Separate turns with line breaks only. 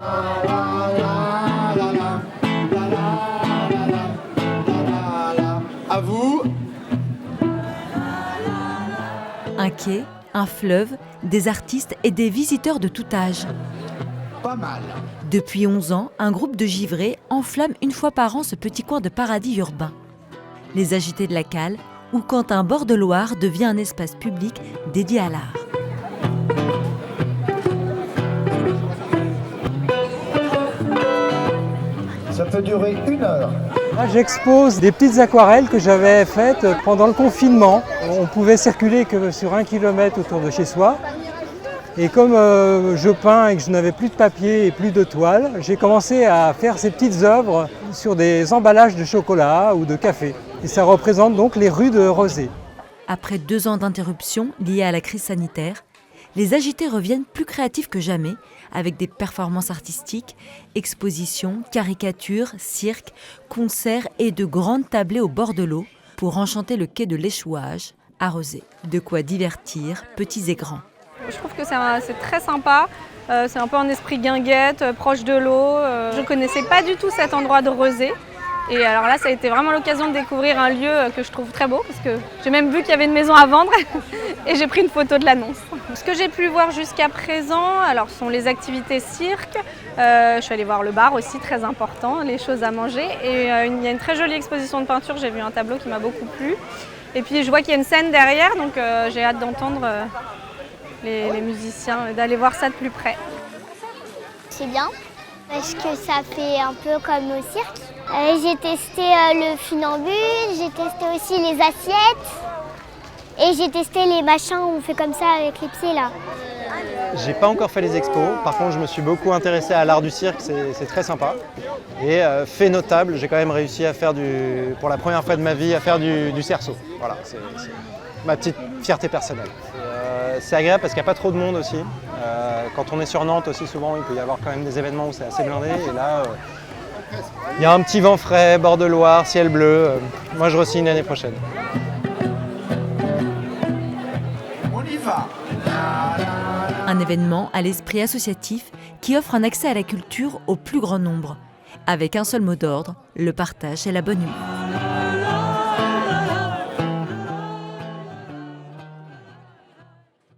À vous.
Un quai, un fleuve, des artistes et des visiteurs de tout âge.
Pas mal.
Depuis 11 ans, un groupe de givrés enflamme une fois par an ce petit coin de paradis urbain. Les agités de la cale, ou quand un bord de Loire devient un espace public dédié à l'art.
Ça peut durer 1 heure.
Là, j'expose des petites aquarelles que j'avais faites pendant le confinement. On pouvait circuler que sur 1 kilomètre autour de chez soi. Et comme je peins et que je n'avais plus de papier et plus de toile, j'ai commencé à faire ces petites œuvres sur des emballages de chocolat ou de café. Et ça représente donc les rues de Rezé.
Après 2 ans d'interruption liées à la crise sanitaire, les agités reviennent plus créatifs que jamais, avec des performances artistiques, expositions, caricatures, cirques, concerts et de grandes tablées au bord de l'eau pour enchanter le quai de l'Échouage à Rezé. De quoi divertir petits et grands.
Je trouve que c'est très sympa, c'est un peu un esprit guinguette, proche de l'eau. Je ne connaissais pas du tout cet endroit de Rezé. Et alors là, ça a été vraiment l'occasion de découvrir un lieu que je trouve très beau, parce que j'ai même vu qu'il y avait une maison à vendre et j'ai pris une photo de l'annonce. Ce que j'ai pu voir jusqu'à présent, alors, sont les activités cirque. Je suis allée voir le bar aussi, très important, les choses à manger. Et il y a une très jolie exposition de peinture, j'ai vu un tableau qui m'a beaucoup plu. Et puis je vois qu'il y a une scène derrière, donc j'ai hâte d'entendre les musiciens, d'aller voir ça de plus près.
C'est bien, parce que ça fait un peu comme au cirque. J'ai testé le funambule, j'ai testé aussi les assiettes et j'ai testé les machins où on fait comme ça avec les pieds là.
J'ai pas encore fait les expos, par contre je me suis beaucoup intéressé à l'art du cirque, c'est très sympa. Et fait notable, j'ai quand même réussi à faire pour la première fois de ma vie, à faire du cerceau. Voilà, c'est ma petite fierté personnelle. C'est agréable parce qu'il n'y a pas trop de monde aussi. Quand on est sur Nantes aussi, souvent il peut y avoir quand même des événements où c'est assez blindé. Et là, il y a un petit vent frais, bord de Loire, ciel bleu. Moi je re-signe l'année prochaine.
On y va.
Un événement à l'esprit associatif qui offre un accès à la culture au plus grand nombre, avec un seul mot d'ordre, le partage et la bonne humeur.